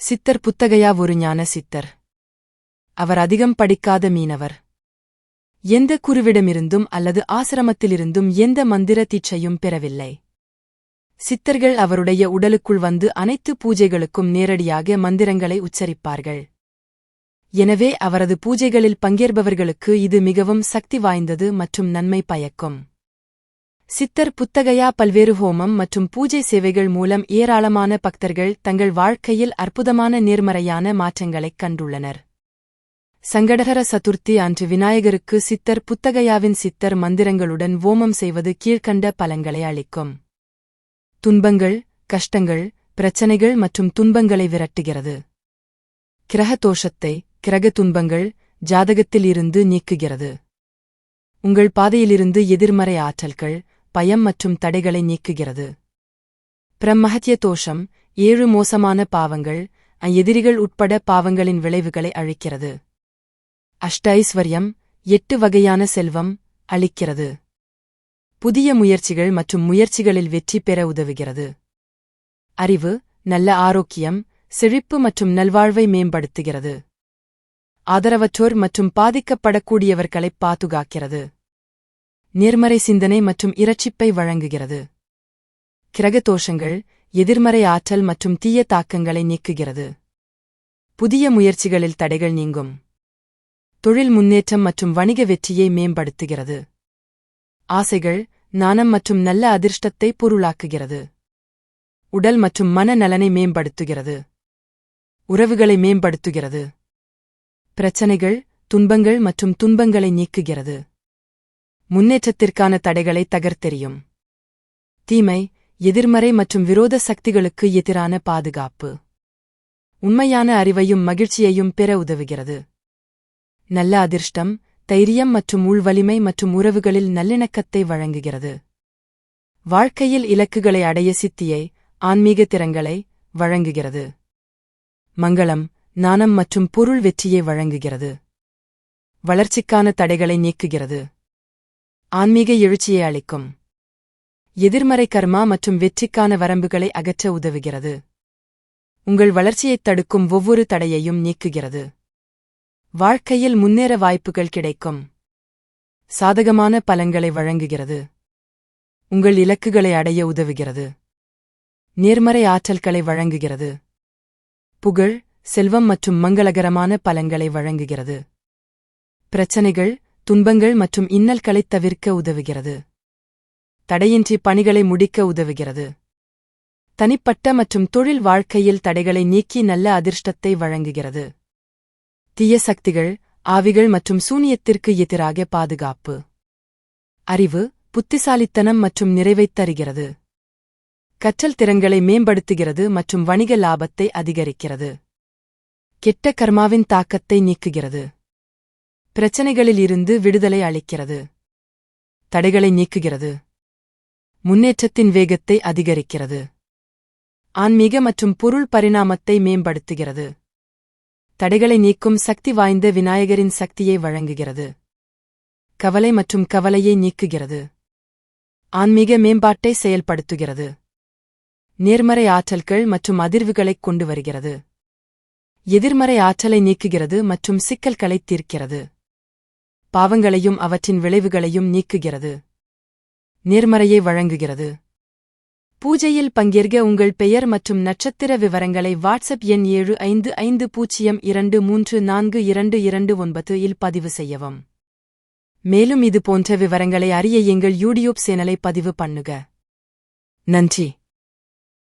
சித்தர் புத்தகையா ஒரு ஞான சித்தர். அவர் அதிகம் படிக்காத மீனவர். எந்த குருவிடமிருந்தும் அல்லது ஆசிரமத்திலிருந்தும் எந்த மந்திர தீட்சையும் பெறவில்லை. சித்தர்கள் அவருடைய உடலுக்குள் வந்து அனைத்து பூஜைகளுக்கும் நேரடியாக மந்திரங்களை உச்சரிப்பார்கள். எனவே அவரது பூஜைகளில் பங்கேற்பவர்களுக்கு இது மிகவும் சக்தி வாய்ந்தது மற்றும் நன்மை பயக்கும். சித்தர் புத்தகையா பல்வேறு ஹோமம் மற்றும் பூஜை சேவைகள் மூலம் ஏராளமான பக்தர்கள் தங்கள் வாழ்க்கையில் அற்புதமான நேர்மறையான மாற்றங்களைக் கண்டுள்ளனர். சங்கடஹர சதுர்த்தி அன்று விநாயகருக்கு சித்தர் புத்தகையாவின் சித்தர் மந்திரங்களுடன் ஹோமம் செய்வது கீழ்க்கண்ட பலன்களை அளிக்கும். துன்பங்கள், கஷ்டங்கள், பிரச்சனைகள் மற்றும் துன்பங்களை விரட்டுகிறது. கிரக தோஷத்தை, கிரக துன்பங்கள், ஜாதகத்தில் இருந்து நீக்குகிறது. உங்கள் பாதையிலிருந்து எதிர்மறை ஆற்றல்கள், பயம் மற்றும் தடைகளை நீக்குகிறது. பிரம்மஹத்ய தோஷம், 7 மோசமான பாவங்கள், எதிரிகள் உட்பட பாவங்களின் விளைவுகளை அழிக்கிறது. அஷ்ட ஐஸ்வர்யம், 8 வகையான செல்வம், அளிக்கிறது. புதிய முயற்சிகள் மற்றும் முயற்சிகளில் வெற்றி பெற உதவுகிறது. அறிவு, நல்ல ஆரோக்கியம், செழிப்பு மற்றும் நல்வாழ்வை மேம்படுத்துகிறது. ஆதரவற்றோர் மற்றும் பாதிக்கப்படக்கூடியவர்களைப் பாதுகாக்கிறது. நேர்மறை சிந்தனை மற்றும் இரட்சிப்பை வழங்குகிறது. கிரகதோஷங்கள், எதிர்மறை ஆற்றல் மற்றும் தீய தாக்கங்களை நீக்குகிறது. புதிய முயற்சிகளில் தடைகள் நீங்கும். தொழில் முன்னேற்றம் மற்றும் வணிக வெற்றியை மேம்படுத்துகிறது. ஆசைகள், நாணம் மற்றும் நல்ல அதிர்ஷ்டத்தை பொருளாக்குகிறது. உடல் மற்றும் மன நலனை மேம்படுத்துகிறது. உறவுகளை மேம்படுத்துகிறது. பிரச்சனைகள், துன்பங்கள் மற்றும் துன்பங்களை நீக்குகிறது. முன்னேற்றத்திற்கான தடைகளை தகர்த்தெறியும். தீமை, எதிர்மறை மற்றும் விரோத சக்திகளுக்கு எதிரான பாதுகாப்பு. உண்மையான அறிவையும் மகிழ்ச்சியையும் பெற உதவுகிறது. நல்ல அதிர்ஷ்டம், தைரியம் மற்றும் உள்வலிமை மற்றும் உறவுகளில் நல்லிணக்கத்தை வழங்குகிறது. வாழ்க்கையில் இலக்குகளை அடைய சித்தியை, ஆன்மீக திறன்களை வழங்குகிறது. மங்களம், நாணம் மற்றும் பொருள் வெற்றியை வழங்குகிறது. வளர்ச்சிக்கான தடைகளை நீக்குகிறது. ஆன்மீக எழுச்சியை அளிக்கும். எதிர்மறை கர்மா மற்றும் வெற்றிக்கான வரம்புகளை அகற்ற உதவுகிறது. உங்கள் வளர்ச்சியைத் தடுக்கும் ஒவ்வொரு தடையையும் நீக்குகிறது. வாழ்க்கையில் முன்னேற வாய்ப்புகள் கிடைக்கும். சாதகமான பலன்களை வழங்குகிறது. உங்கள் இலக்குகளை அடைய உதவுகிறது. நேர்மறை ஆற்றல்களை வழங்குகிறது. புகழ், செல்வம் மற்றும் மங்களகரமான பலன்களை வழங்குகிறது. பிரச்சனைகள், துன்பங்கள் மற்றும் இன்னல்களைத் தவிர்க்க உதவுகிறது. தடையின்றி பணிகளை முடிக்க உதவுகிறது. தனிப்பட்ட மற்றும் தொழில் வாழ்க்கையில் தடைகளை நீக்கி நல்ல அதிர்ஷ்டத்தை வழங்குகிறது. தீய சக்திகள், ஆவிகள் மற்றும் சூனியத்திற்கு எதிராக பாதுகாப்பு. அறிவு, புத்திசாலித்தனம் மற்றும் நிறைவைத் தருகிறது. கற்றல் திறன்களை மேம்படுத்துகிறது மற்றும் வணிக லாபத்தை அதிகரிக்கிறது. கெட்ட கர்மாவின் தாக்கத்தை நீக்குகிறது. பிரச்சனைகளில் இருந்து விடுதலை அளிக்கிறது. தடைகளை நீக்குகிறது. முன்னேற்றத்தின் வேகத்தை அதிகரிக்கிறது. ஆன்மீக மற்றும் பொருள் பரிணாமத்தை மேம்படுத்துகிறது. தடைகளை நீக்கும் சக்தி வாய்ந்த விநாயகரின் சக்தியை வழங்குகிறது. கவலை மற்றும் கவலையை நீக்குகிறது. ஆன்மீக மேம்பாட்டை செயல்படுத்துகிறது. நேர்மறை ஆற்றல்கள் மற்றும் அதிர்வுகளைக் கொண்டு வருகிறது. எதிர்மறை ஆற்றலை நீக்குகிறது மற்றும் சிக்கல்களைத் தீர்க்கிறது. பாவங்களையும் அவற்றின் விளைவுகளையும் நீக்குகிறது. நேர்மறையை வழங்குகிறது. பூஜையில் பங்கேற்க உங்கள் பெயர் மற்றும் நட்சத்திர விவரங்களை வாட்ஸ்அப் எண் 7550234229 இல் பதிவு செய்யவும். மேலும் இது போன்ற விவரங்களை அறிய எங்கள் யூடியூப் சேனலை பதிவு பண்ணுங்க. நன்றி.